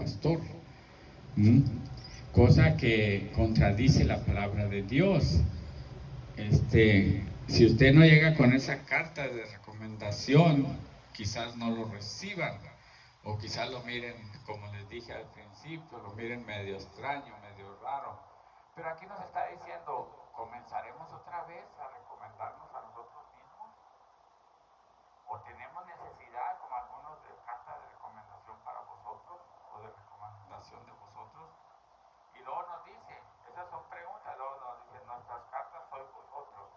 pastor. Cosa que contradice la palabra de Dios. Si usted no llega con esa carta de recomendación, quizás no lo reciban, o quizás lo miren, como les dije al principio, lo miren medio extraño, medio raro. Pero aquí nos está diciendo, ¿comenzaremos otra vez a recomendarnos a nosotros mismos? ¿O tenemos necesidad, como algunos, de carta de recomendación para vosotros, o de recomendación de vosotros? Y luego nos dice, esas son preguntas, luego nos dice, nuestras cartas sois vosotros,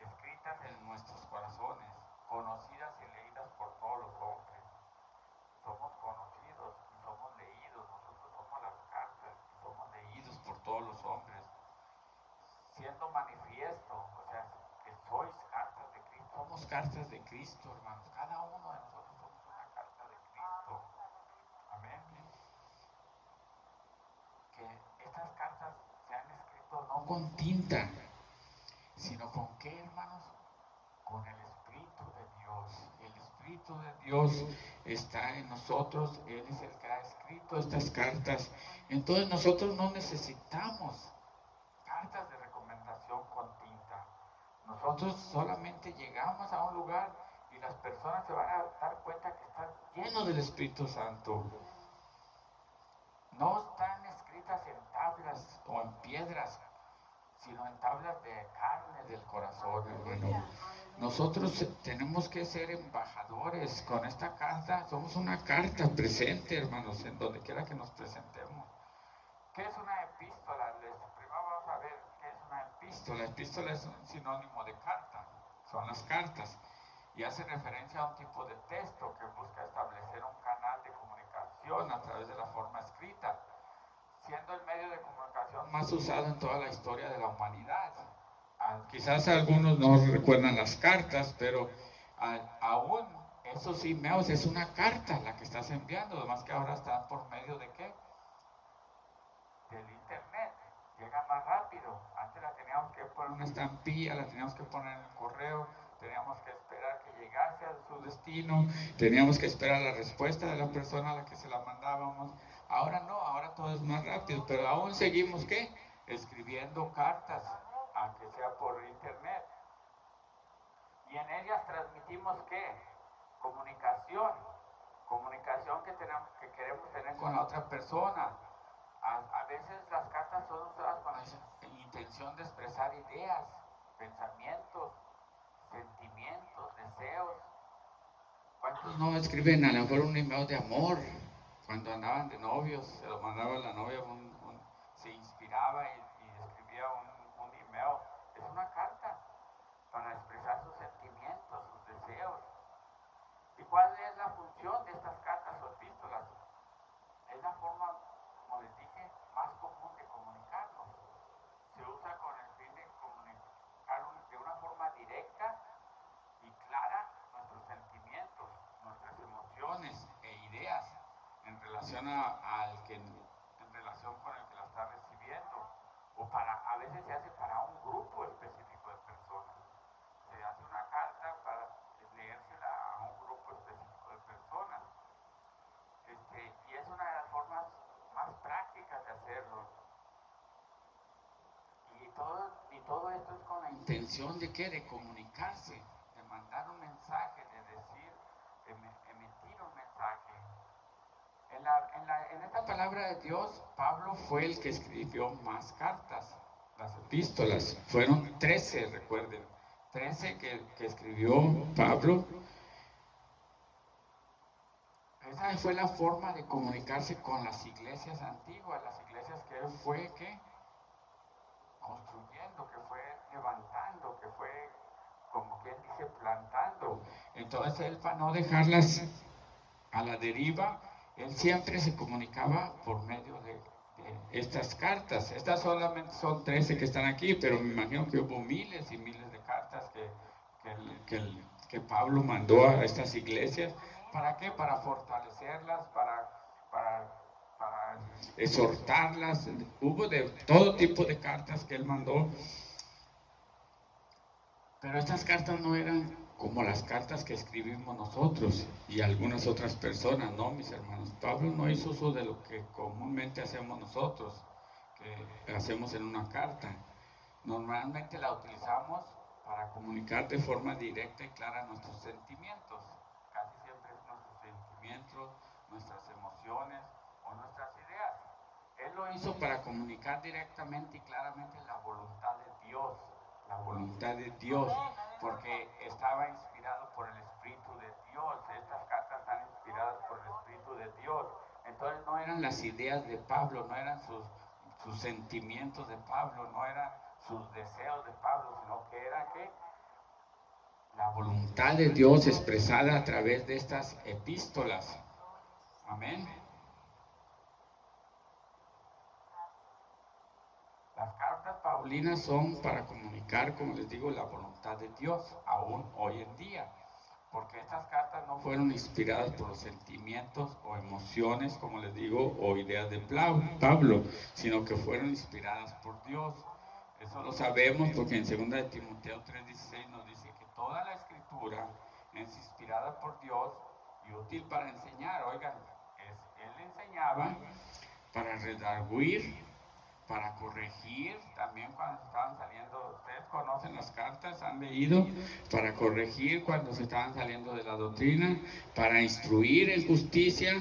escritas en nuestros corazones, conocidas y leídas por todos los hombres. Somos conocidos y somos leídos, nosotros somos las cartas y somos leídos por todos los hombres, siendo manifiesto, o sea, que sois cartas de Cristo, somos cartas de Cristo, hermanos, cada uno de nosotros somos una carta de Cristo, amén. Que estas cartas se han escrito no con tinta, sino con qué, hermanos, con el Espíritu de Dios. El Espíritu de Dios está en nosotros, Él es el que ha escrito estas cartas. Entonces nosotros no necesitamos cartas de recomendación con tinta. Nosotros solamente llegamos a un lugar y las personas se van a dar cuenta que estás lleno del Espíritu Santo. No están escritas en tablas o en piedras, sino en tablas de carne del corazón, hermano. Nosotros tenemos que ser embajadores con esta carta. Somos una carta presente, hermanos, en donde quiera que nos presentemos. ¿Qué es una epístola? Primero vamos a ver qué es una epístola. Epístola es un sinónimo de carta, son las cartas, y hace referencia a un tipo de texto que busca establecer un canal de comunicación a través de la forma escrita, siendo el medio de comunicación más usado en toda la historia de la humanidad. Quizás algunos no recuerdan las cartas, pero aún esos emails es una carta la que estás enviando, además que ahora está por medio de ¿qué? Del internet, llega más rápido. Antes la teníamos que poner una estampilla, la teníamos que poner en el correo, teníamos que esperar que llegase a su destino, teníamos que esperar la respuesta de la persona a la que se la mandábamos. Ahora no, ahora todo es más rápido, pero aún seguimos ¿qué? Escribiendo cartas, aunque sea por internet. Y en ellas transmitimos ¿qué? Comunicación que queremos tener con la otra persona. A veces las cartas son usadas con la intención de expresar ideas, pensamientos, sentimientos, deseos. ¿Cuántos no escriben a lo mejor un email de amor? Cuando andaban de novios, se lo mandaba a la novia, se inspiraba y escribía un email. Es una carta para expresar sus sentimientos, sus deseos. ¿Y cuál es la función de estas cartas o epístolas? Es la forma, como les dije, más común de comunicarnos. Se usa con el fin de comunicar de una forma directa y clara nuestros sentimientos, nuestras emociones e ideas en relación en relación con el que la está recibiendo. A veces se hace para un grupo específico de personas. Se hace una carta para leérsela a un grupo específico de personas. Y es una de las formas más prácticas de hacerlo. Y todo esto es con la intención de ¿qué? De comunicarse, de mandar un mensaje, de emitir un mensaje. En esta palabra de Dios, Pablo fue el que escribió más cartas. Las epístolas fueron 13, recuerden, 13 que escribió Pablo. Esa fue la forma de comunicarse con las iglesias antiguas, las iglesias que él fue construyendo, que fue levantando, que fue, como quien dice, plantando. Entonces él, para no dejarlas a la deriva, él siempre se comunicaba por medio de estas cartas. Estas solamente son 13 que están aquí, pero me imagino que hubo miles y miles de cartas que Pablo mandó a estas iglesias. ¿Para qué? Para fortalecerlas, para exhortarlas. Hubo de todo tipo de cartas que él mandó. Pero estas cartas no eran como las cartas que escribimos nosotros y algunas otras personas, ¿no, mis hermanos? Pablo no hizo uso de lo que comúnmente hacemos nosotros, que hacemos en una carta. Normalmente la utilizamos para comunicar de forma directa y clara nuestros sentimientos. Casi siempre es nuestros sentimientos, nuestras emociones o nuestras ideas. Él lo hizo para comunicar directamente y claramente la voluntad de Dios. La voluntad de Dios, porque estaba inspirado por el Espíritu de Dios. Estas cartas están inspiradas por el Espíritu de Dios. Entonces no eran las ideas de Pablo, no eran sus sentimientos de Pablo, no eran sus deseos de Pablo, sino que era que la voluntad de Dios expresada a través de estas epístolas. Amén. Las cartas paulinas son para comunicar, como les digo, la voluntad de Dios, aún hoy en día, porque estas cartas no fueron inspiradas por los sentimientos o emociones, como les digo, o ideas de Pablo, sino que fueron inspiradas por Dios. Eso lo sabemos porque en 2 de Timoteo 3:16 nos dice que toda la escritura es inspirada por Dios y útil para enseñar. Oigan, él enseñaba para redarguir, para corregir, también cuando estaban saliendo, ustedes conocen las cartas, han leído, para corregir cuando se estaban saliendo de la doctrina, para instruir en justicia,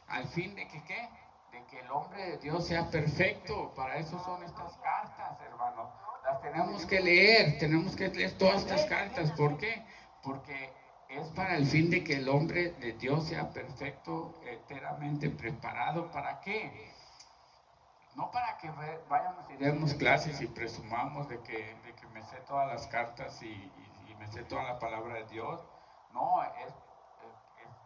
al fin de que ¿qué? De que el hombre de Dios sea perfecto. Para eso son estas cartas, hermanos. Las tenemos que leer todas estas cartas. ¿Por qué? Porque es para el fin de que el hombre de Dios sea perfecto, enteramente preparado. ¿Para qué? No para que vayamos y demos clases y presumamos de que me sé todas las cartas y me sé toda la palabra de Dios. No,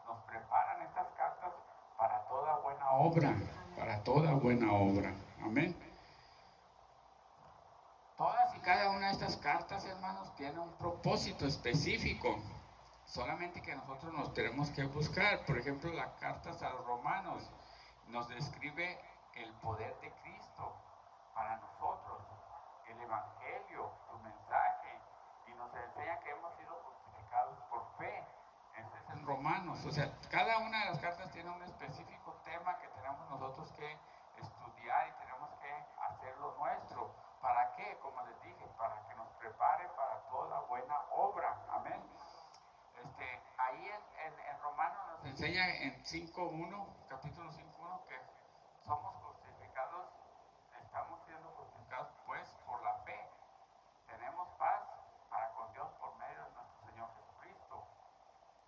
nos preparan estas cartas para toda buena obra, para toda buena obra. Amén. Todas y cada una de estas cartas, hermanos, tiene un propósito específico. Solamente que nosotros nos tenemos que buscar. Por ejemplo, las cartas a los romanos nos describe el poder de Cristo para nosotros, el Evangelio, su mensaje, y nos enseña que hemos sido justificados por fe. Ese es en Romanos. O sea, cada una de las cartas tiene un específico tema que tenemos nosotros que estudiar y tenemos que hacerlo nuestro. ¿Para qué? Como les dije, para que nos prepare para toda buena obra. Amén. Ahí en Romanos nos enseña en 5.1, capítulo 5.1, que somos justificados, estamos siendo justificados pues por la fe. Tenemos paz para con Dios por medio de nuestro Señor Jesucristo.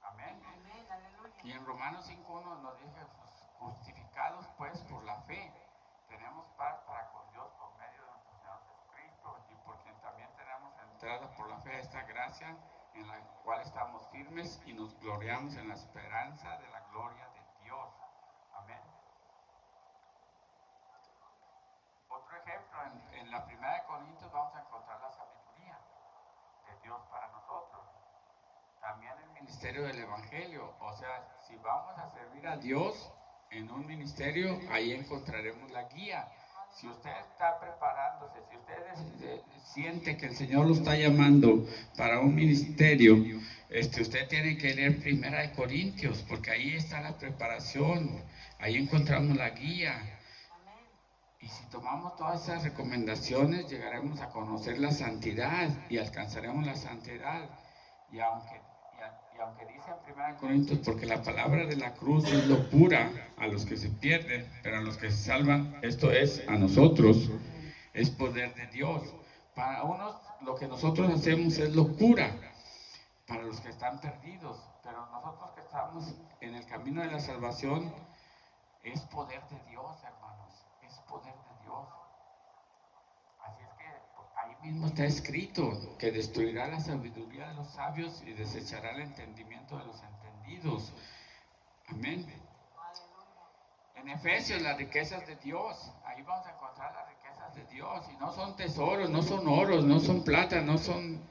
Amén. Amén, aleluya. Y en Romanos 5.1 nos dice, justificados pues por la fe, tenemos paz para con Dios por medio de nuestro Señor Jesucristo, y por quien también tenemos entrada por la fe a esta gracia, en la cual estamos firmes y nos gloriamos en la esperanza de la gloria de Dios. Amén. Otro ejemplo, en la primera de Corintios vamos a encontrar la sabiduría de Dios para nosotros. También el ministerio del Evangelio, o sea, si vamos a servir a Dios en un ministerio, ahí encontraremos la guía. Si usted está preparándose, si usted siente que el Señor lo está llamando para un ministerio, usted tiene que leer Primera de Corintios, porque ahí está la preparación, ahí encontramos la guía. Y si tomamos todas esas recomendaciones, llegaremos a conocer la santidad y alcanzaremos la santidad. Y aunque dice en 1 Corintios, porque la palabra de la cruz es locura a los que se pierden, pero a los que se salvan, esto es a nosotros, es poder de Dios. Para unos lo que nosotros hacemos es locura, para los que están perdidos, pero nosotros que estamos en el camino de la salvación, es poder de Dios, hermanos, es poder de Dios. Así es que ahí mismo está escrito que destruirá la sabiduría de los sabios y desechará el entendimiento de los entendidos. Amén. En Efesios, las riquezas de Dios, ahí vamos a encontrar las riquezas de Dios, y no son tesoros, no son oros, no son plata, no son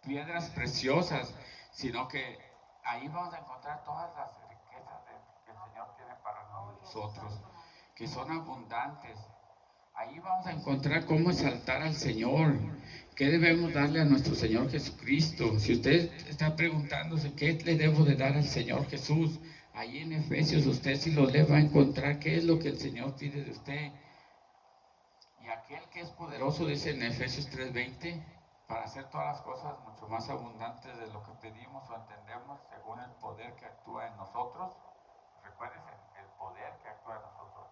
piedras preciosas, sino que ahí vamos a encontrar todas las riquezas que el Señor tiene para nosotros, que son abundantes. Ahí vamos a encontrar cómo exaltar al Señor, qué debemos darle a nuestro Señor Jesucristo. Si usted está preguntándose qué le debo de dar al Señor Jesús, ahí en Efesios usted si lo lee va a encontrar qué es lo que el Señor pide de usted. Y aquel que es poderoso, dice en Efesios 3:20, para hacer todas las cosas mucho más abundantes de lo que pedimos o entendemos, según el poder que actúa en nosotros. Recuérdense, el poder que actúa en nosotros.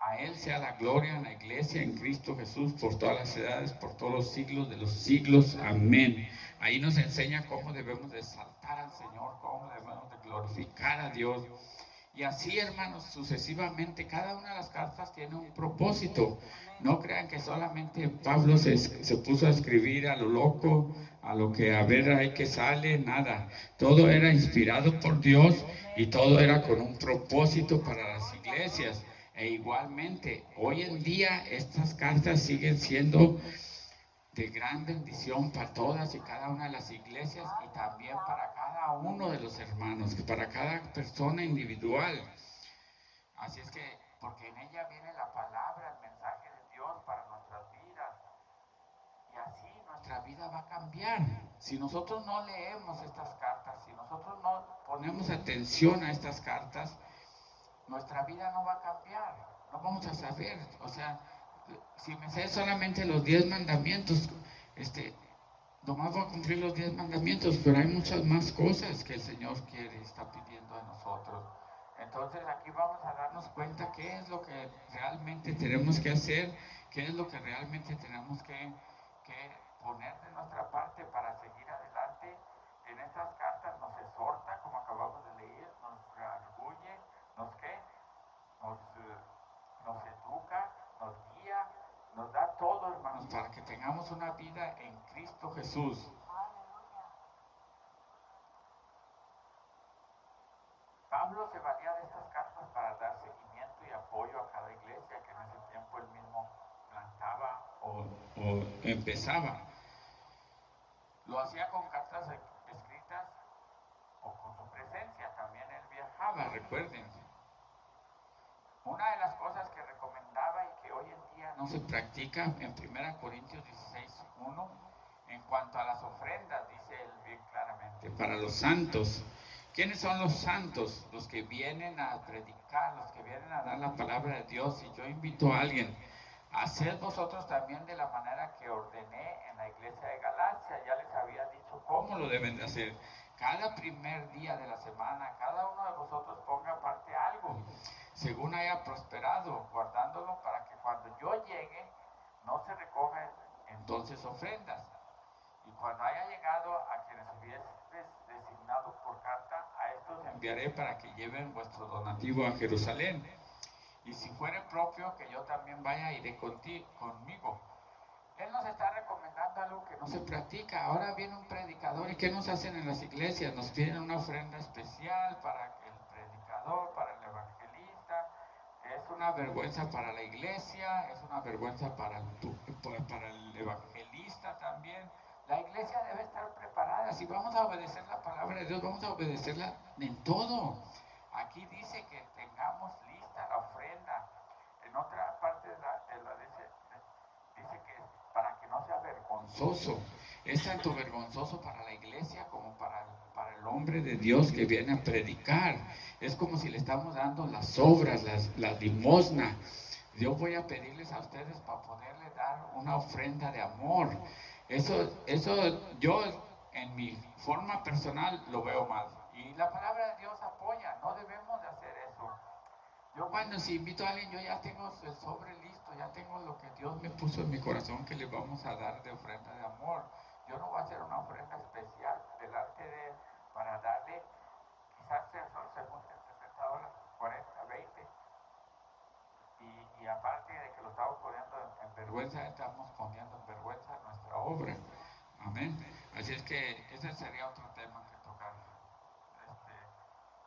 A Él sea la gloria en la iglesia, en Cristo Jesús, por todas las edades, por todos los siglos de los siglos. Amén. Ahí nos enseña cómo debemos de exaltar al Señor, cómo debemos de glorificar a Dios. Y así, hermanos, sucesivamente, cada una de las cartas tiene un propósito. No crean que solamente Pablo se puso a escribir a lo loco, a lo que a ver ahí que sale, nada. Todo era inspirado por Dios y todo era con un propósito para las iglesias. E igualmente, hoy en día estas cartas siguen siendo de gran bendición para todas y cada una de las iglesias y también para cada uno de los hermanos, para cada persona individual. Así es que, porque en ella viene la palabra, el mensaje de Dios para nuestras vidas. Y así nuestra vida va a cambiar. Si nosotros no leemos estas cartas, si nosotros no ponemos atención a estas cartas, nuestra vida no va a cambiar. No vamos a saber. O sea, si me sé solamente los 10 mandamientos, nomás voy a cumplir los 10 mandamientos, pero hay muchas más cosas que el Señor quiere, está pidiendo de nosotros. Entonces aquí vamos a darnos cuenta qué es lo que realmente tenemos que hacer, qué es lo que realmente tenemos que poner de nuestra parte para seguir adelante. En estas cartas nos exhorta, como acabamos de leer, nos redarguye, nos educa, nos guía, nos da todo, hermanos, para que tengamos una vida en Cristo Jesús. Pablo se valía de estas cartas para dar seguimiento y apoyo a cada iglesia que en ese tiempo él mismo plantaba o empezaba. Lo hacía con cartas escritas o con su presencia. También él viajaba, recuerden. Una de las cosas que recomendaba y que hoy en día no se practica en 1 Corintios 16:1, en cuanto a las ofrendas, dice él bien claramente, para los santos. ¿Quiénes son los santos? Los que vienen a predicar, los que vienen a dar la palabra de Dios. Y yo invito a alguien, haced vosotros también de la manera que ordené en la iglesia de Galacia. Ya les había dicho cómo lo deben de hacer. Cada primer día de la semana, cada uno de vosotros ponga aparte algo, según haya prosperado, guardándolo para que cuando yo llegue, no se recojan entonces ofrendas. Y cuando haya llegado a quienes hubieses designado por carta, a estos enviaré para que lleven vuestro donativo a Jerusalén. Y si fuere propio, que yo también vaya, iré conmigo. Él nos está recomendando algo que no se practica. Ahora viene un predicador y ¿qué nos hacen en las iglesias? Nos piden una ofrenda especial para el predicador, para el evangelista. Es una vergüenza para la iglesia, es una vergüenza para el evangelista también. La iglesia debe estar preparada. Si vamos a obedecer la palabra de Dios, vamos a obedecerla en todo. Aquí dice que tengamos lista la ofrenda. En otra parte dice que para que no sea vergonzoso. Es tanto vergonzoso para la iglesia como para el hombre de Dios que viene a predicar. Es como si le estamos dando las obras, la limosna. Yo voy a pedirles a ustedes para poderle dar una ofrenda de amor. Eso yo en mi forma personal lo veo mal. Y la palabra de Dios apoya, no debemos de hacer eso. Yo cuando si invito a alguien, yo ya tengo el sobre listo, ya tengo lo que Dios me puso en mi corazón que le vamos a dar de ofrenda de amor. Yo no voy a hacer una ofrenda especial delante de Él para darle, quizás se junten 60 dólares, 40, 20. Y aparte de que lo estamos poniendo en vergüenza, estamos poniendo en vergüenza nuestra obra. Amén. Así es que ese sería otro tema que tocar.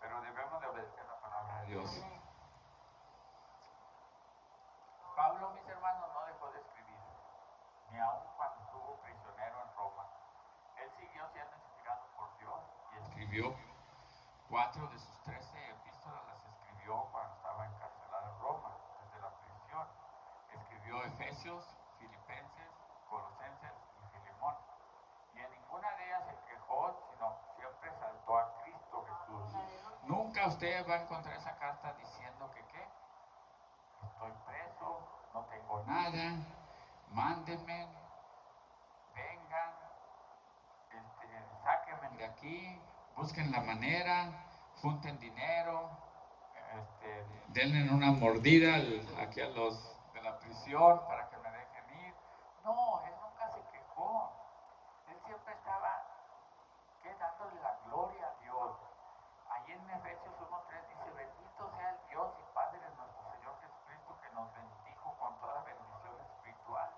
Pero debemos de obedecer la palabra de Dios. Pablo, mis hermanos, no dejó de escribir, ni aun cuando estuvo prisionero en Roma. Él siguió siendo inspirado por Dios y escribió 4 de sus 13 epístolas, las escribió cuando estaba encarcelado en Roma, desde la prisión. Efesios, Filipenses, Colosenses y Filemón. Y en ninguna de ellas se quejó, sino siempre exaltó a Cristo Jesús. Nunca usted va a encontrar esa carta diciendo que ¿qué? Estoy preso, no tengo nada, mándenme, vengan, sáquenme de aquí, busquen la manera, junten dinero, denle una mordida aquí a los de la prisión para que me dejen ir. No, él nunca se quejó. Él siempre estaba dándole la gloria a Dios. Ahí en Efesios 1:3 dice: bendito sea el Dios y Padre de nuestro Señor Jesucristo, que nos bendijo con toda bendición espiritual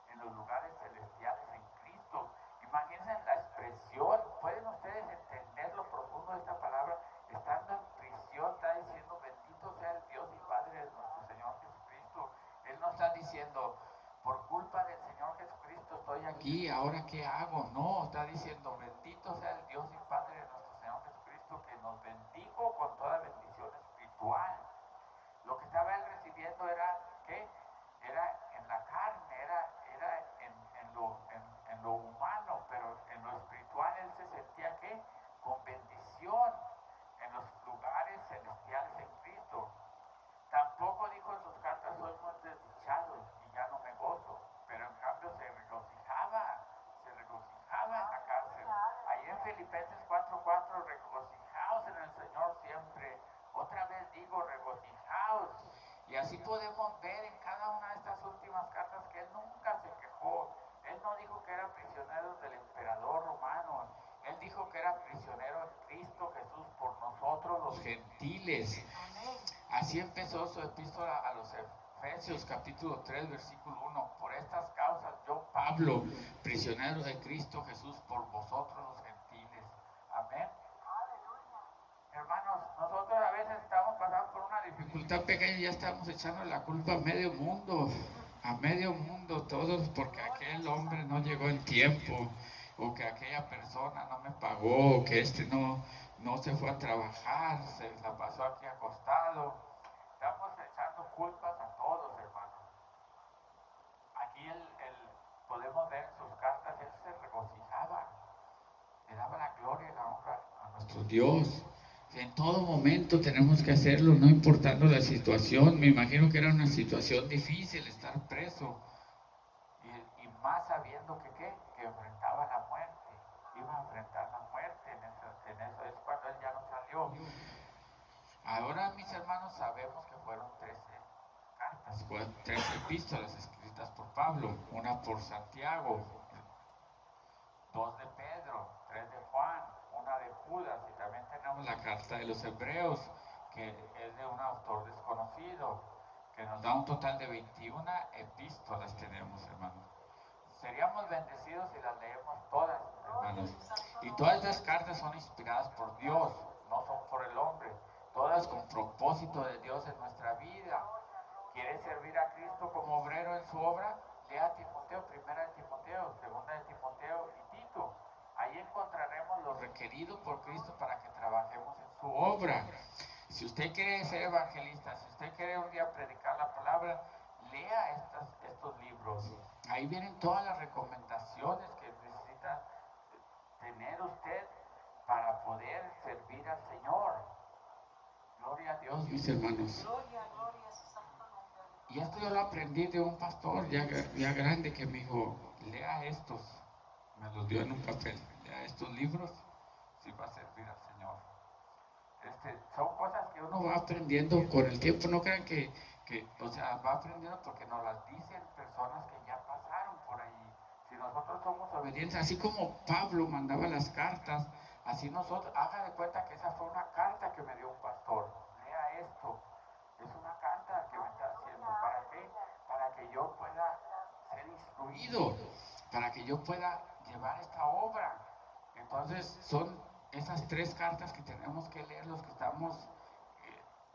en los lugares celestiales en Cristo. Imagínense la expresión. ¿Pueden ustedes entender lo profundo de esta palabra? Estando en prisión está diciendo: bendito sea el Dios y Padre de nuestro Señor Jesucristo. Él no está diciendo: por culpa del Señor Jesucristo estoy aquí, ¿ahora qué hago? No, está diciendo: bendito sea el Dios y Padre de nuestro Señor Jesucristo, que nos bendijo con toda bendición espiritual. Lo que estaba él recibiendo era, ¿qué? Era en la carne, era en lo humano, pero en lo espiritual él se sentía, ¿qué? Con bendición en los lugares celestiales en Cristo. Tampoco dijo en sus cartas: soy muy desdichado y ya no me gozo, pero en cambio se regocijaba en la cárcel. Ahí en Filipenses 4:4: regocijaos en el Señor siempre. Otra vez digo, regocijaos. Y así podemos ver en cada una de estas últimas cartas que él nunca se quejó. Él no dijo que era prisionero del emperador romano. Él dijo que era prisionero en Cristo Jesús por nosotros los gentiles. Así empezó su epístola a los Efesios, capítulo 3, versículo 1. Por estas causas yo, Pablo, prisionero de Cristo Jesús, por vosotros los gentiles. Amén. Hermanos, nosotros a veces estamos pasando por una dificultad pequeña y ya estamos echando la culpa a medio mundo, todos, porque aquel hombre no llegó en tiempo, o que aquella persona no me pagó, o que no se fue a trabajar, se la pasó aquí acostado. Estamos echando culpas a todos, hermanos. Aquí podemos ver en sus cartas, él se regocijaba, le daba la gloria y la honra a nuestro Dios. En todo momento tenemos que hacerlo, no importando la situación. Me imagino que era una situación difícil estar preso, y más sabiendo que enfrentaba la muerte, iba a enfrentar la muerte. En eso es cuando él ya no salió. Ahora, mis hermanos, sabemos que fueron 13 cartas, fueron 13 epístolas escritas por Pablo: una por Santiago, 2 de Pedro, 3 de Juan, una de Judas, y también tenemos la carta de los Hebreos, que es de un autor desconocido, que nos da un total de 21 epístolas tenemos, hermanos. Seríamos bendecidos si las leemos todas, hermanos. Y todas las cartas son inspiradas por Dios, no son por el hombre. Todas con propósito de Dios en nuestra vida. ¿Quieres servir a Cristo como obrero en su obra? Lea Timoteo, 1 de Timoteo, 2 de Timoteo y Tito. Ahí encontraremos lo requerido por Cristo para que trabajemos en su obra. Si usted quiere ser evangelista, si usted quiere un día predicar la palabra, lea estos libros. Ahí vienen todas las recomendaciones que necesita tener usted para poder servir al Señor. Gloria a Dios, mis hermanos. Gloria a su santo nombre. Y esto yo lo aprendí de un pastor ya grande, que me dijo: lea estos. Me los dio en un papel. Lea estos libros si va a servir al Señor. Son cosas que uno va aprendiendo con el tiempo. No crean que va aprendiendo porque nos las dicen personas que ya pasaron por ahí. Si nosotros somos obedientes, así como Pablo mandaba las cartas, así nosotros, haga de cuenta que esa fue una carta que me dio un pastor. Lea esto. Es una carta que me está haciendo. ¿Para qué? Para que yo pueda ser instruido, para que yo pueda llevar esta obra. Entonces son esas 3 cartas que tenemos que leer los que estamos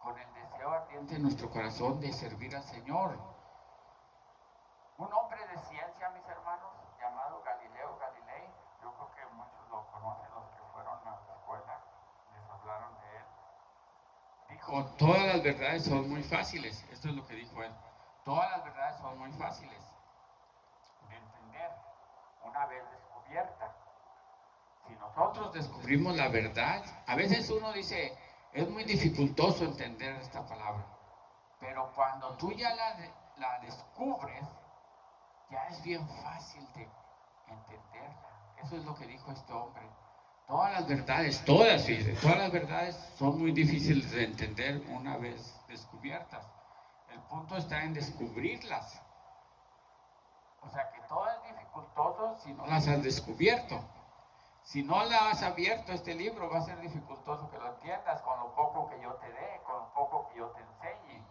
con el deseo ardiente en nuestro corazón de servir al Señor. Un hombre de ciencia, mis hermanos, llamado Galileo Galilei, yo creo que muchos lo conocen, los que fueron a la escuela, les hablaron de él. Dijo: todas las verdades son muy fáciles. Esto es lo que dijo él: todas las verdades son muy fáciles. una vez descubierta. Si nosotros descubrimos la verdad, a veces uno dice, es muy dificultoso entender esta palabra, pero cuando tú ya la descubres, ya es bien fácil de entenderla. Eso es lo que dijo este hombre. Todas las verdades, fíjate, todas las verdades son muy difíciles de entender una vez descubiertas. El punto está en descubrirlas. O sea que todo es dificultoso si no las has descubierto. Si no la has abierto este libro, va a ser dificultoso que lo entiendas con lo poco que yo te dé, con lo poco que yo te enseñe.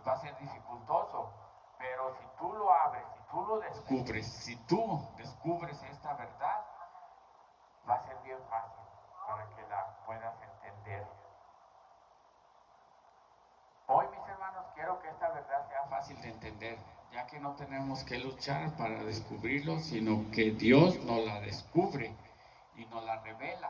Va a ser dificultoso. Pero si tú lo abres, si tú lo descubres, si tú descubres esta verdad, va a ser bien fácil para que la puedas entender. Hoy, mis hermanos, quiero que esta verdad sea fácil de entender, ya que no tenemos que luchar para descubrirlo, sino que Dios nos la descubre y nos la revela.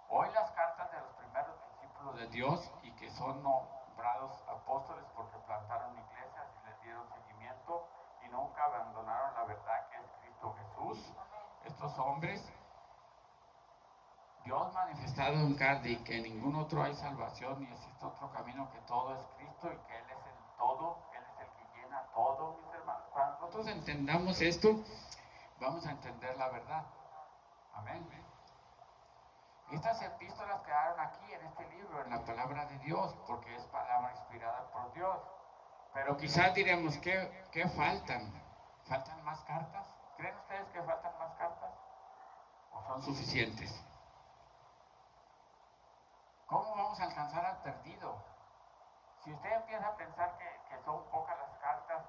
Hoy las cartas de los primeros discípulos de Dios y que son nombrados apóstoles porque plantaron iglesias y les dieron seguimiento y nunca abandonaron la verdad que es Cristo Jesús. Estos hombres, Dios manifestado en carne y que en ningún otro hay salvación ni existe otro camino que todo es Cristo y que Él es el todo, Él es el que llena todo, mis hermanos. Cuando nosotros entendamos esto, vamos a entender la verdad. Amén. Estas epístolas quedaron aquí en este libro, en la palabra de Dios, porque es palabra inspirada por Dios. Pero quizás diremos, ¿qué faltan? ¿Faltan más cartas? ¿Creen ustedes que faltan más cartas? ¿O son suficientes? ¿Cómo vamos a alcanzar al perdido? Si usted empieza a pensar que son pocas las cartas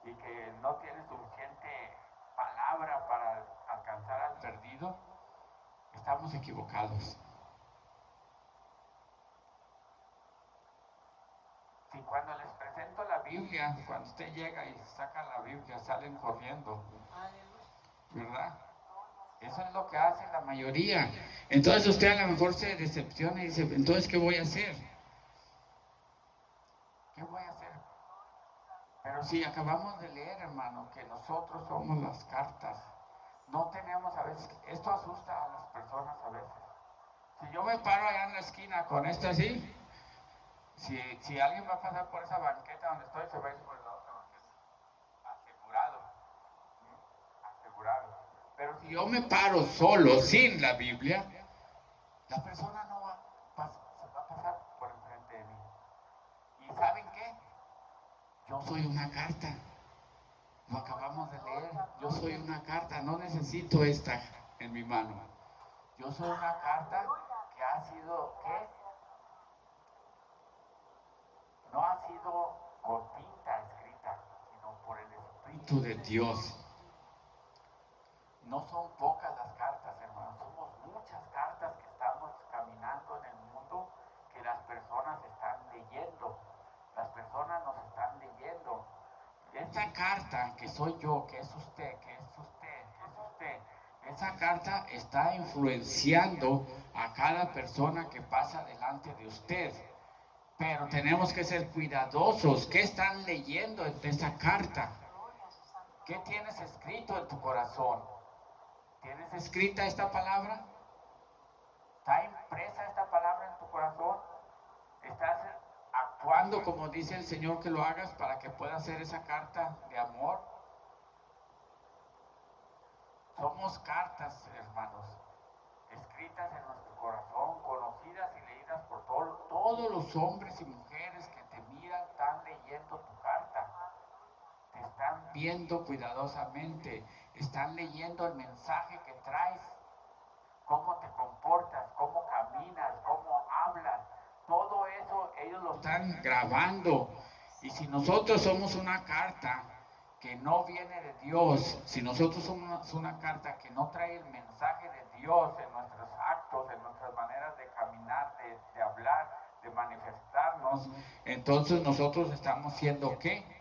y que no tiene suficiente palabra para alcanzar al perdido, estamos equivocados. Si cuando les presento la Biblia, cuando usted llega y saca la Biblia, salen corriendo, ¿verdad? Eso es lo que hace la mayoría. Entonces usted a lo mejor se decepciona y dice, entonces, ¿qué voy a hacer? ¿Qué voy a hacer? Pero si acabamos de leer, hermano, que nosotros somos las cartas, no tenemos a veces, esto asusta a las personas a veces. Si yo me paro allá en la esquina con esto así, si alguien va a pasar por esa banqueta donde estoy, se va a ir por la otra banqueta. Asegurado. Asegurado. Pero si yo me paro solo, sin la Biblia, la persona no va, se va a pasar por enfrente de mí. ¿Y saben qué? Yo soy una carta. Lo acabamos de leer. Yo soy una carta. No necesito esta en mi mano. Yo soy una carta que ha sido, ¿qué? No ha sido con tinta escrita, sino por el Espíritu de Dios. No son pocas las cartas, hermanos, somos muchas cartas que estamos caminando en el mundo, que las personas están leyendo, las personas nos están leyendo. Esta carta que soy yo, que es usted, que es usted, que es usted, esa carta está influenciando a cada persona que pasa delante de usted. Pero tenemos que ser cuidadosos. ¿Qué están leyendo en esa carta? ¿Qué tienes escrito en tu corazón? ¿Tienes escrita esta palabra? ¿Está impresa esta palabra en tu corazón? ¿Estás actuando como dice el Señor que lo hagas para que pueda hacer esa carta de amor? Somos cartas, hermanos, escritas en nuestro corazón, conocidas y leídas por todos los hombres y mujeres que te miran, están leyendo tu carta. Te están viendo cuidadosamente, están leyendo el mensaje que traes, cómo te comportas, cómo caminas, cómo hablas, todo eso ellos lo están grabando. Y si nosotros somos una carta que no viene de Dios, si nosotros somos una carta que no trae el mensaje de Dios en nuestros actos, en nuestras maneras de caminar, de hablar, de manifestarnos, entonces nosotros estamos siendo ¿qué?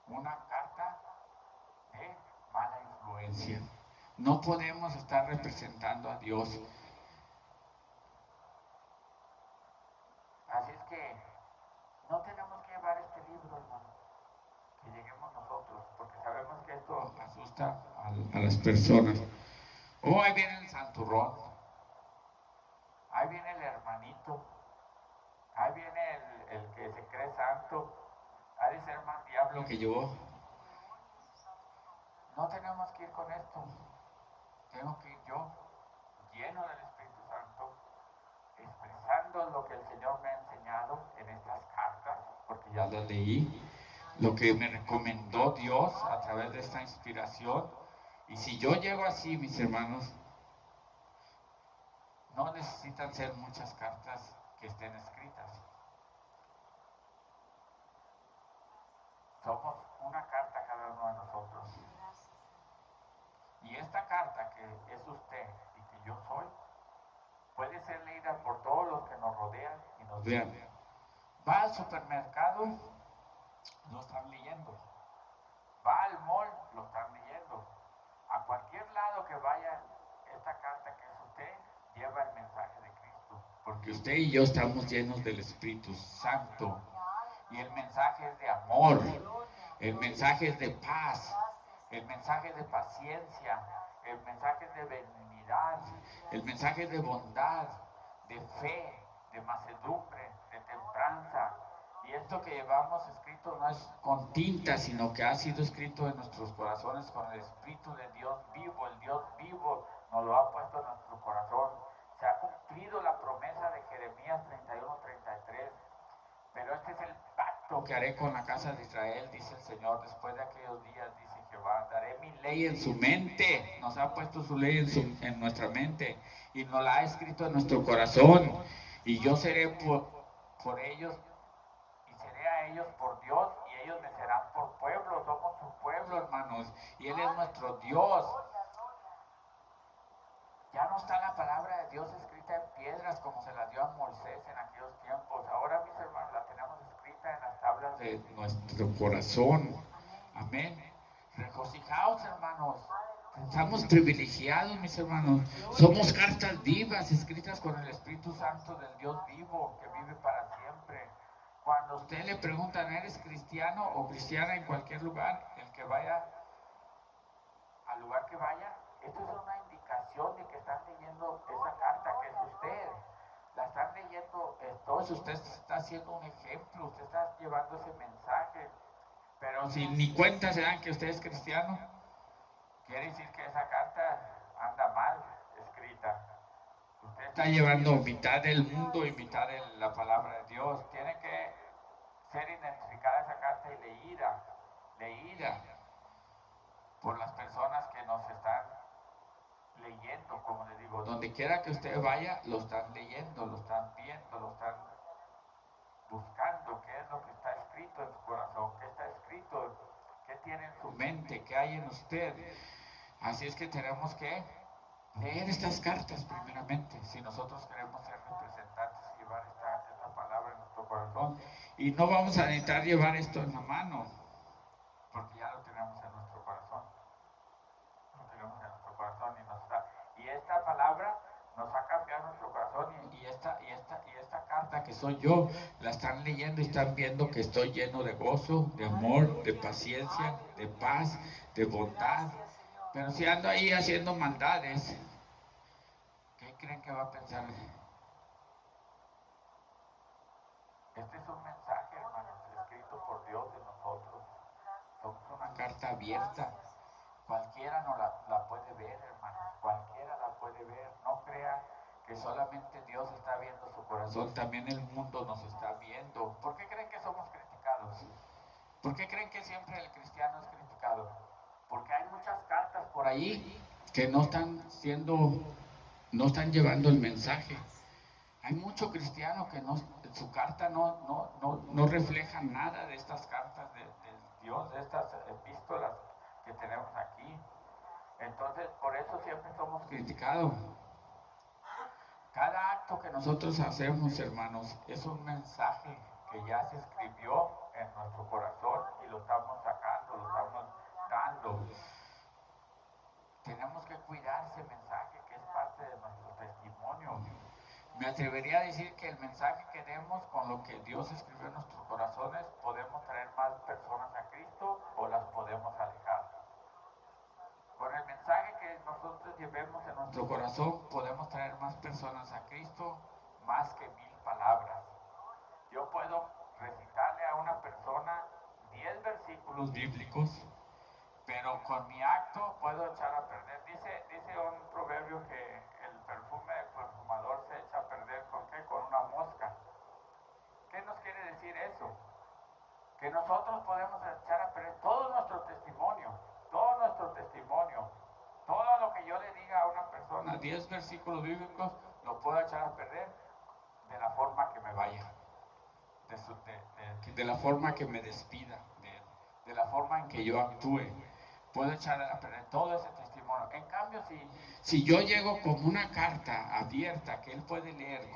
Una carta de mala influencia. No podemos estar representando a Dios. Así es que no tenemos que llevar este libro, hermano. Que lleguemos nosotros. porque sabemos que esto asusta a las personas. Oh, ahí viene el santurrón, ahí viene el hermanito, ahí viene el que se cree santo, ha de ser más diablo que yo. No tenemos que ir con esto, tengo que ir yo, lleno del Espíritu Santo, expresando lo que el Señor me ha enseñado en estas cartas, porque ya las leí, lo que me recomendó Dios a través de esta inspiración. Y si yo llego así, mis hermanos, no necesitan ser muchas cartas que estén escritas. Somos una carta cada uno de nosotros. Y esta carta que es usted y que yo soy, puede ser leída por todos los que nos rodean y nos vean. Va al supermercado, lo están leyendo. Va al mall, lo están leyendo. A cualquier lado que vaya, esta carta que es usted lleva el mensaje de Cristo. Porque usted y yo estamos llenos del Espíritu Santo. Y el mensaje es de amor. El mensaje es de paz. El mensaje es de paciencia. El mensaje es de benignidad. El mensaje es de bondad, de fe, de mansedumbre, de templanza. Y esto que llevamos escrito no es con tinta, sino que ha sido escrito en nuestros corazones con el Espíritu de Dios vivo. El Dios vivo nos lo ha puesto en nuestro corazón. Se ha cumplido la promesa de Jeremías 31:33. Pero este es el pacto que haré con la casa de Israel, dice el Señor. Después de aquellos días, dice Jehová, daré mi ley en su mente. Nos ha puesto su ley en nuestra mente y nos la ha escrito en nuestro corazón. Y yo seré por ellos y seré a ellos por Dios y ellos me serán por pueblo. Somos su pueblo, hermanos, y Él es nuestro Dios. Ya no está la palabra de Dios escrita en piedras como se la dio a Moisés en aquellos tiempos. Ahora, mis hermanos, la tenemos escrita en las tablas de nuestro corazón. Amén. Regocijaos, hermanos. Estamos privilegiados, mis hermanos. Somos cartas vivas escritas con el Espíritu Santo del Dios vivo que vive para siempre. Cuando usted le preguntan, ¿eres cristiano o cristiana en cualquier lugar? El que vaya al lugar que vaya, esto es una indicación de que están leyendo esa carta que es usted. La están leyendo, entonces usted está haciendo un ejemplo, usted está llevando ese mensaje. Pero si ni cuenta se dan que usted es cristiano, quiere decir que esa carta anda mal escrita. Usted está llevando mitad del mundo y mitad de la palabra de Dios. Tiene que ser identificada esa carta y leída por las personas que nos están leyendo, como les digo, donde quiera que usted vaya, lo están leyendo, lo están viendo, lo están buscando, qué es lo que está escrito en su corazón, qué está escrito, qué tiene en su mente, qué hay en usted. Así es que tenemos que leer estas cartas primeramente, si nosotros queremos ser representantes y llevar esta palabra en nuestro corazón. Y no vamos a necesitar llevar esto en la mano, porque ya lo tenemos en nuestro corazón. Lo tenemos en nuestro corazón y esta palabra nos ha cambiado nuestro corazón y esta carta que soy yo, la están leyendo y están viendo que estoy lleno de gozo, de amor, de paciencia, de paz, de bondad. Pero si ando ahí haciendo maldades, ¿qué creen que va a pensar? Este es un mensaje, hermanos, escrito por Dios en nosotros. Somos una carta abierta. Cualquiera no la puede ver, hermanos. Cualquiera la puede ver. No crea que solamente Dios está viendo su corazón. También el mundo nos está viendo. ¿Por qué creen que somos criticados? ¿Por qué creen que siempre el cristiano es criticado? Porque hay muchas cartas por ahí que no están llevando el mensaje. Hay mucho cristiano que su carta no refleja nada de estas cartas de Dios, de estas epístolas que tenemos aquí. Entonces, por eso siempre somos criticados. Cada acto que nosotros hacemos, hermanos, es un mensaje que ya se escribió en nuestro corazón y lo estamos sacando, lo estamos dando. Tenemos que cuidar ese mensaje que es parte de nuestro testimonio. Me atrevería a decir que el mensaje que demos con lo que Dios escribió en nuestros corazones, podemos traer más personas a Cristo o las podemos alejar. nosotros llevemos en nuestro corazón, podemos traer más personas a Cristo, más que 1000 palabras. Yo puedo recitarle a una persona 10 versículos bíblicos, pero con mi acto puedo echar a perder. Dice un proverbio que el perfume del perfumador se echa a perder, ¿con qué? Con una mosca. ¿Qué nos quiere decir eso? Que nosotros podemos echar a perder todo nuestro testimonio, todo lo que yo le diga a una persona, 10 versículos bíblicos, lo puedo echar a perder de la forma que me vaya, de la forma que me despida, de la forma en que yo actúe. Puedo echar a perder todo ese testimonio. En cambio, si yo llego con una carta abierta que él puede leer,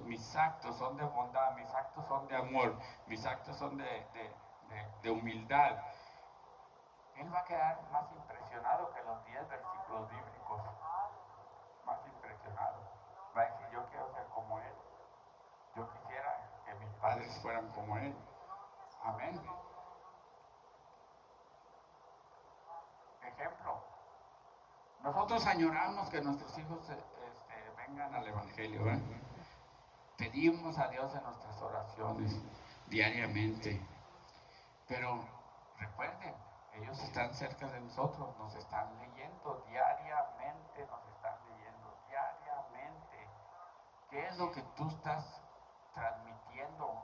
mis actos son de bondad, mis actos son de amor, mis actos son de humildad, él va a quedar más impresionado que los 10 versículos bíblicos. Más impresionado. Va a decir, yo quiero ser como él. Yo quisiera que mis padres fueran como él. Amén. Ejemplo, nosotros añoramos que nuestros hijos vengan al Evangelio, ¿eh? Pedimos a Dios en nuestras oraciones diariamente, pero recuerden, ellos están cerca de nosotros, nos están leyendo diariamente, ¿Qué es lo que tú estás transmitiendo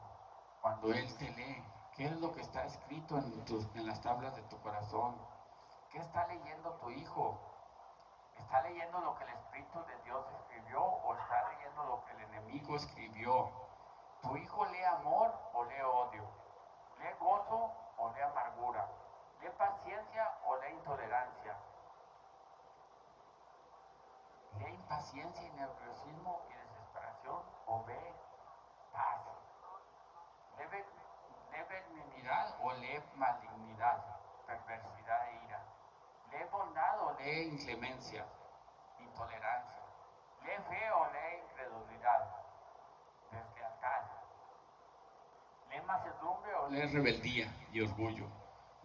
cuando Él te lee? ¿Qué es lo que está escrito en las tablas de tu corazón? ¿Qué está leyendo tu hijo? ¿Está leyendo lo que el Espíritu de Dios escribió o está leyendo lo que el enemigo escribió? ¿Tu hijo lee amor o lee odio? ¿Lee gozo o lee amargura? ¿Lee paciencia o lee intolerancia? ¿Lee impaciencia y nerviosismo y desesperación o ve paz? ¿Lee benignidad o lee malignidad, perversidad e ira? ¿Lee bondad o lee inclemencia, intolerancia? ¿Lee fe o lee incredulidad, deslealtad? ¿Lee mansedumbre o lee rebeldía y orgullo?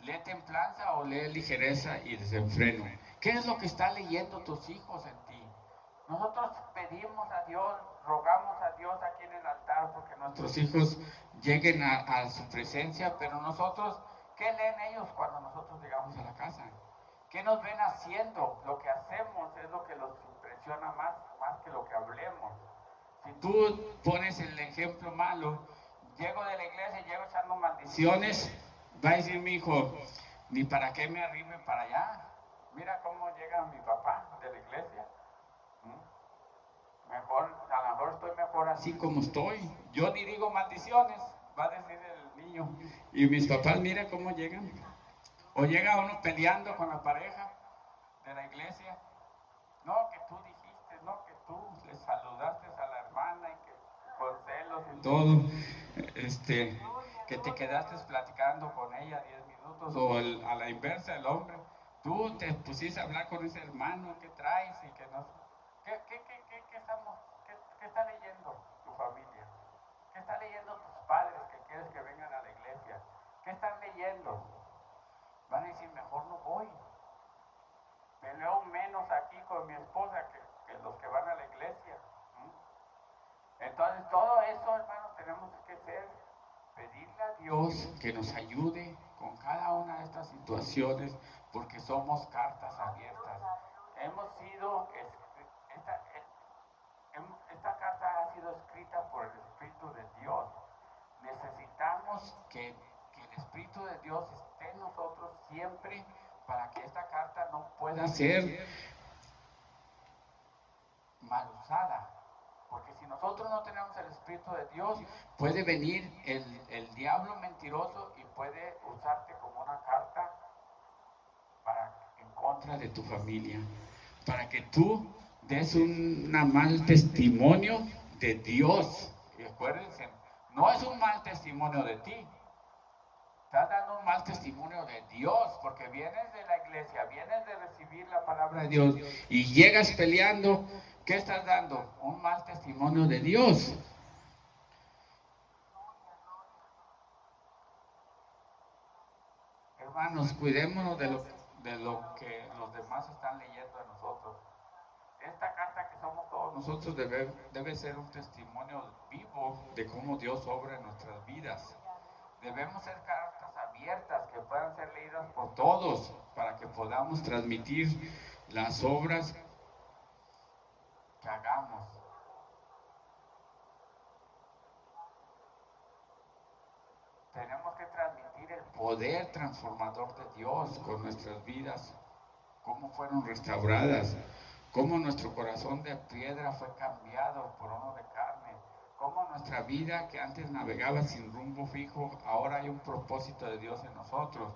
¿Lee templanza o lee ligereza y desenfreno? ¿Qué es lo que están leyendo tus hijos en ti? Nosotros pedimos a Dios, rogamos a Dios aquí en el altar porque nuestros hijos lleguen a su presencia, pero nosotros, ¿qué leen ellos cuando nosotros llegamos a la casa? ¿Qué nos ven haciendo? Lo que hacemos es lo que los impresiona más que lo que hablemos. Si tú pones el ejemplo malo, llego de la iglesia y llego echando maldiciones, va a decir mi hijo, ni para qué me arribe para allá. Mira cómo llega mi papá de la iglesia. A lo mejor estoy mejor así como estoy. Yo ni digo maldiciones, va a decir el niño. Y mis papás, mira cómo llegan. O llega uno peleando con la pareja de la iglesia. No, que tú dijiste, no, que tú le saludaste a la hermana y que con celos y todo, que te quedaste platicando con ella 10 minutos, o a la inversa, el hombre, tú te pusiste a hablar con ese hermano, ¿qué traes? Y que no. ¿Qué está leyendo tu familia? ¿Qué están leyendo tus padres que quieres que vengan a la iglesia? ¿Qué están leyendo? Van a decir, mejor no voy. Peleo menos aquí con mi esposa que los que van a la iglesia. Entonces, todo eso, hermanos, tenemos que pedirle a Dios que nos ayude con cada una de estas situaciones, porque somos cartas abiertas. Hemos sido, esta carta ha sido escrita por el Espíritu de Dios. Necesitamos que el Espíritu de Dios esté en nosotros siempre para que esta carta no pueda ser mal usada. Porque si nosotros no tenemos el Espíritu de Dios, puede venir el diablo mentiroso y puede usarte como una carta en contra de tu familia, para que tú des un mal testimonio de Dios. Y acuérdense, no es un mal testimonio de ti. Estás dando un mal testimonio de Dios, porque vienes de la iglesia, vienes de recibir la palabra de Dios y llegas peleando. ¿Qué estás dando? Un mal testimonio de Dios. Hermanos, cuidémonos de lo que los demás están leyendo de nosotros. Esta carta que somos todos nosotros debe ser un testimonio vivo de cómo Dios obra en nuestras vidas. Debemos ser cartas abiertas que puedan ser leídas por todos para que podamos transmitir las obras que hagamos. Tenemos que transmitir el poder transformador de Dios con nuestras vidas, cómo fueron restauradas, cómo nuestro corazón de piedra fue cambiado por uno de carne, cómo nuestra vida que antes navegaba sin rumbo fijo, ahora hay un propósito de Dios en nosotros,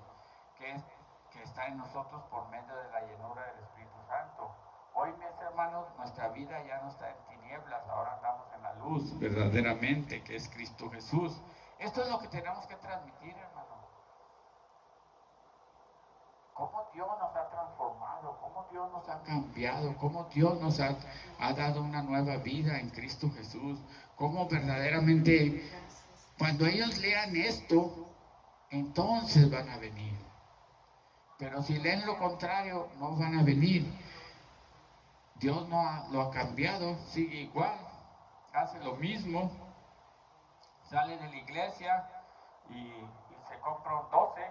que está en nosotros por medio de la llenura del Espíritu Santo. Hoy, mis hermanos, nuestra vida ya no está en tinieblas, ahora andamos en la luz verdaderamente, que es Cristo Jesús. Esto es lo que tenemos que transmitir, hermano. Cómo Dios nos ha transformado, cómo Dios nos ha cambiado, cómo Dios nos ha dado una nueva vida en Cristo Jesús. Cómo verdaderamente, cuando ellos lean esto, entonces van a venir. Pero si leen lo contrario, no van a venir. Dios no lo ha cambiado, sigue igual, hace lo mismo. Sale de la iglesia y se compra un 12.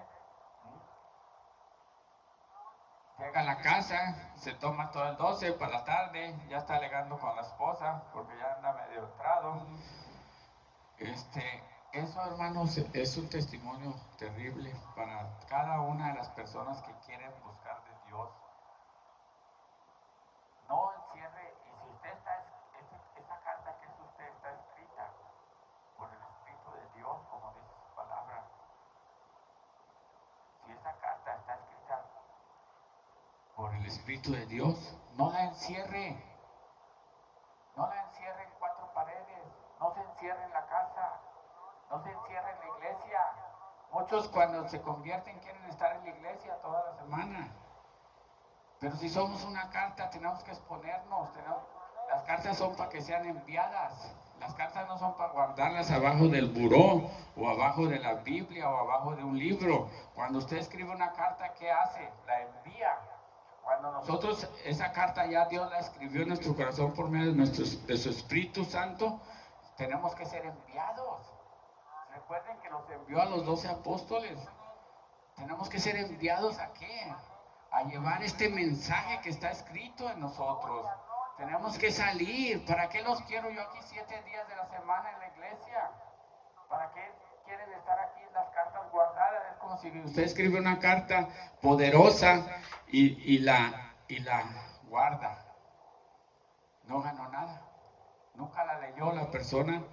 Llega a la casa, se toma todo el 12 para la tarde, ya está alegando con la esposa porque ya anda medio entrado. Eso, hermanos, es un testimonio terrible para cada una de las personas que quieren buscar de Dios. No encierre, y si usted esa carta que es usted está escrita por el Espíritu de Dios, como dice su palabra. Si esa carta está escrita por el Espíritu de Dios, no la encierre. No la encierre en 4 paredes. No se encierre en la casa. No se encierre en la iglesia. Muchos cuando se convierten quieren estar en la iglesia toda la semana. Pero si somos una carta tenemos que exponernos. Las cartas son para que sean enviadas. Las cartas no son para guardarlas abajo del buró o abajo de la Biblia o abajo de un libro. Cuando usted escribe una carta, ¿qué hace? La envía. Cuando nosotros, esa carta ya Dios la escribió en nuestro corazón por medio de su Espíritu Santo, tenemos que ser enviados. Recuerden que nos envió a los 12 apóstoles. Tenemos que ser enviados ¿a qué? A llevar este mensaje que está escrito en nosotros. Tenemos que salir. ¿Para qué los quiero yo aquí 7 días de la semana en la iglesia? ¿Para qué quieren estar aquí las cartas guardadas? Es como si usted escribe una carta poderosa y la guarda. No ganó nada. Nunca la leyó la persona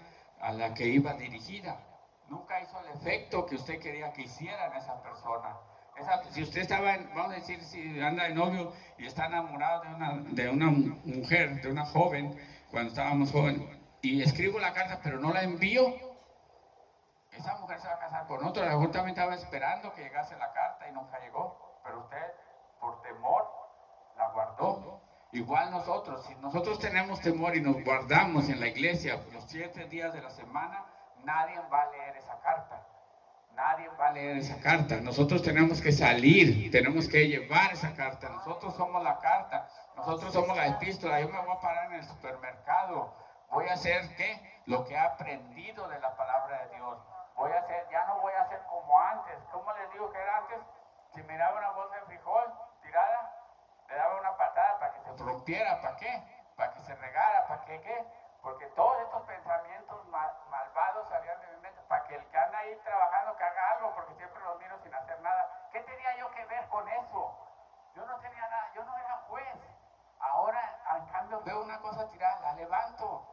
a la que iba dirigida. Nunca hizo el efecto que usted quería que hiciera en esa persona. Si usted estaba, vamos a decir, si anda de novio y está enamorado de una mujer, de una joven, cuando estábamos jóvenes, y escribo la carta pero no la envío, esa mujer se va a casar con otro. A lo mejor también estaba esperando que llegase la carta y nunca llegó, pero usted por temor la guardó. Igual nosotros, si nosotros tenemos temor y nos guardamos en la iglesia los 7 días de la semana, nadie va a leer esa carta. Nadie va a leer esa carta. Nosotros tenemos que salir, tenemos que llevar esa carta. Nosotros somos la carta, nosotros somos la epístola. Yo me voy a parar en el supermercado. Voy a hacer ¿qué? Lo que he aprendido de la palabra de Dios. Ya no voy a hacer como antes. ¿Cómo les digo que era antes? Si miraba una bolsa de frijol tirada, le daba una patada para que se rompiera. ¿Para qué? Para que se regara. ¿Para qué? Porque todos estos pensamientos malvados salían de mi mente. Para que el que anda ahí trabajando que haga algo, porque siempre los miro sin hacer nada. ¿Qué tenía yo que ver con eso? Yo no tenía nada, yo no era juez. Ahora, en cambio, veo una cosa tirada, la levanto.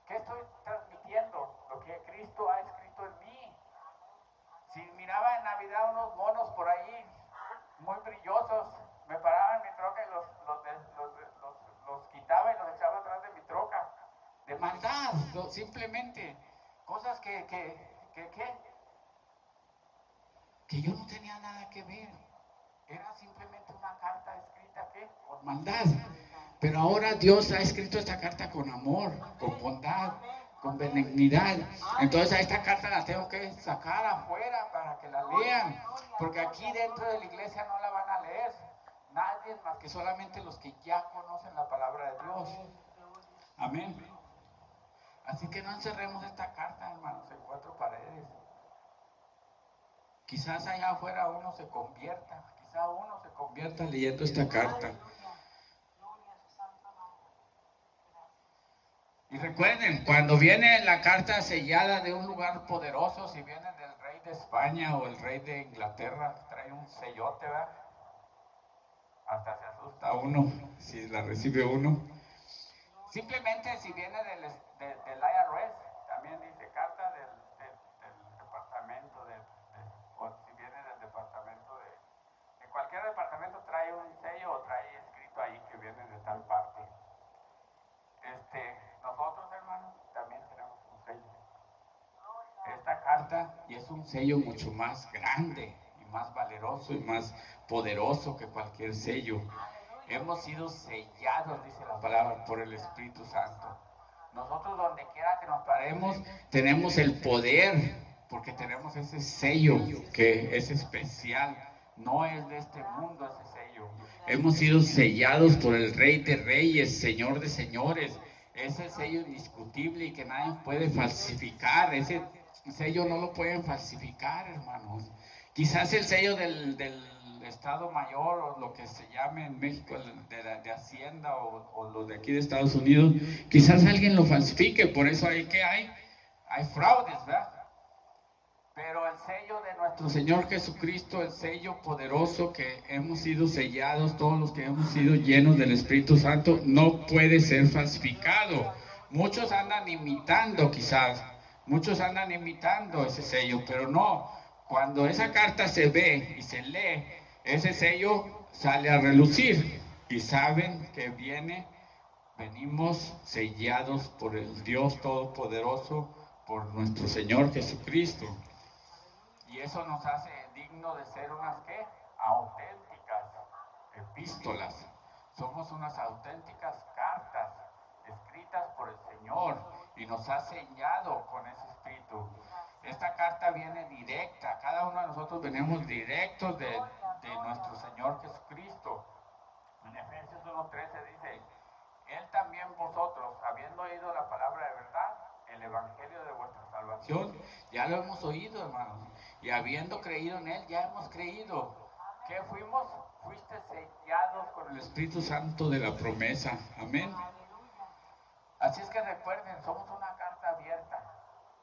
¿Qué estoy transmitiendo? Lo que Cristo ha escrito en mí. Si miraba en Navidad unos monos por ahí, muy brillosos, me paraba en mi troca y los quitaba y los echaba atrás de mi troca. De maldad, simplemente. Cosas que yo no tenía nada que ver. Era simplemente una carta escrita por maldad. Pero ahora Dios ha escrito esta carta con amor, con bondad, con benignidad. Entonces a esta carta la tengo que sacar afuera para que la lean. Porque aquí dentro de la iglesia no la van a leer nadie más que solamente los que ya conocen la palabra de Dios. Amén. Así que no encerremos esta carta, hermanos, en cuatro paredes. Quizás allá afuera uno se convierta, leyendo esta carta. Y recuerden, cuando viene la carta sellada de un lugar poderoso, si viene del rey de España o el rey de Inglaterra, trae un sellote, ¿verdad? Hasta se asusta uno si la recibe uno. Simplemente si viene del IRS, también dice carta del departamento, o si viene del departamento de cualquier departamento, trae un sello o trae escrito ahí que viene de tal parte. Nosotros, hermanos, también tenemos un sello. Esta carta, y es un sello mucho más grande y más valeroso y más poderoso que cualquier sello. Hemos sido sellados, dice la palabra, por el Espíritu Santo. Nosotros donde quiera que nos paremos, tenemos el poder, porque tenemos ese sello que es especial. No es de este mundo ese sello. Hemos sido sellados por el Rey de Reyes, Señor de Señores. Ese sello indiscutible y que nadie puede falsificar. Ese sello no lo pueden falsificar, hermanos. Quizás el sello del Estado Mayor, o lo que se llame en México de Hacienda, o lo de aquí de Estados Unidos, quizás alguien lo falsifique. Por eso hay fraudes, ¿verdad? Pero el sello de nuestro Señor Jesucristo, el sello poderoso que hemos sido sellados, todos los que hemos sido llenos del Espíritu Santo, no puede ser falsificado. Muchos andan imitando muchos andan imitando ese sello, pero no. Cuando esa carta se ve y se lee, ese sello sale a relucir y saben que venimos sellados por el Dios Todopoderoso, por nuestro Señor Jesucristo. Y eso nos hace dignos de ser unas auténticas epístolas. Somos unas auténticas cartas escritas por el Señor y nos ha sellado con ese espíritu. Esta carta viene directa, cada uno de nosotros venimos directos de nuestro Señor Jesucristo. En Efesios 1:13 dice: Él también vosotros, habiendo oído la palabra de verdad, el evangelio de vuestra salvación, ya lo hemos oído, hermanos, y habiendo creído en Él, ya hemos creído. ¿Qué fuimos? Fuiste sellados con el Espíritu Santo de la promesa. Amén. Así es que recuerden, somos una carta abierta.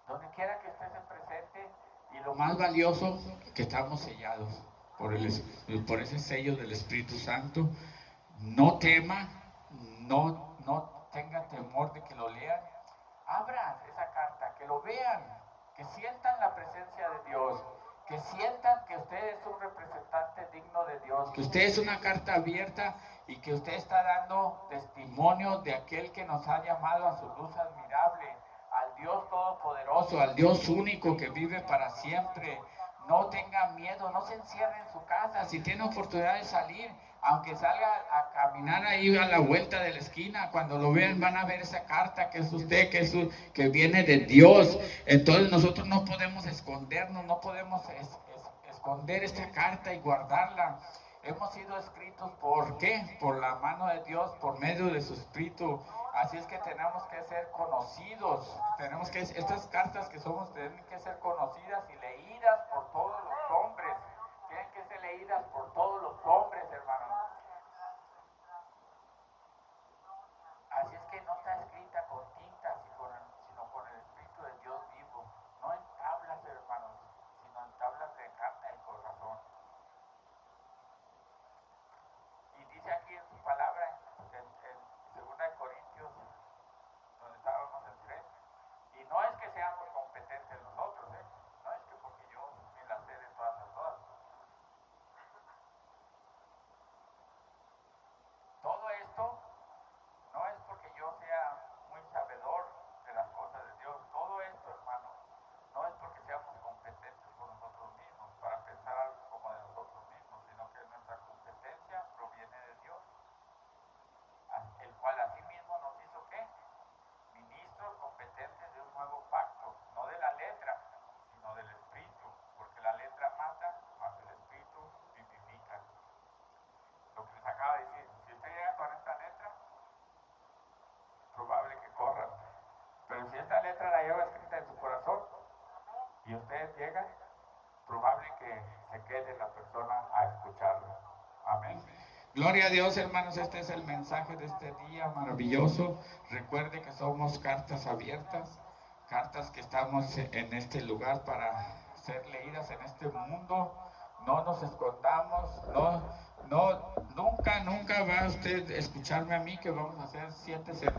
Donde quiera que usted se presente, y lo más valioso, que estamos sellados por ese sello del Espíritu Santo. No tema, no tenga temor de que lo lean. Abran esa carta, que lo vean, que sientan la presencia de Dios, que sientan que usted es un representante digno de Dios, que usted es una carta abierta y que usted está dando testimonio de aquel que nos ha llamado a su luz admirable, al Dios Todopoderoso, al Dios único que vive para siempre. No tengan miedo, no se encierren en su casa. Si tiene oportunidad de salir, aunque salga a caminar ahí a la vuelta de la esquina, cuando lo vean van a ver esa carta que es usted, que viene de Dios. Entonces nosotros no podemos escondernos, no podemos esconder esta carta y guardarla. Hemos sido escritos, ¿por qué? Por la mano de Dios, por medio de su Espíritu. Así es que tenemos que ser conocidos. Estas cartas que somos, tienen que ser conocidas y leídas por todos los hombres. Tienen que ser leídas por todos los hombres, hermanos. Así es que no está escrita con tintas, sino con el Espíritu de Dios vivo. No en tablas, hermanos, sino en tablas de carne del corazón. Y dice aquí en su palabra, en 2 Corintios, donde estábamos en 3, y no es que seamos competentes nosotros, no es que porque probable que se quede la persona a escucharlo. Amén. Gloria a Dios, hermanos, este es el mensaje de este día maravilloso. Recuerde que somos cartas abiertas, cartas que estamos en este lugar para ser leídas en este mundo. No nos escondamos, nunca va usted a escucharme a mí que vamos a hacer 7 servicios.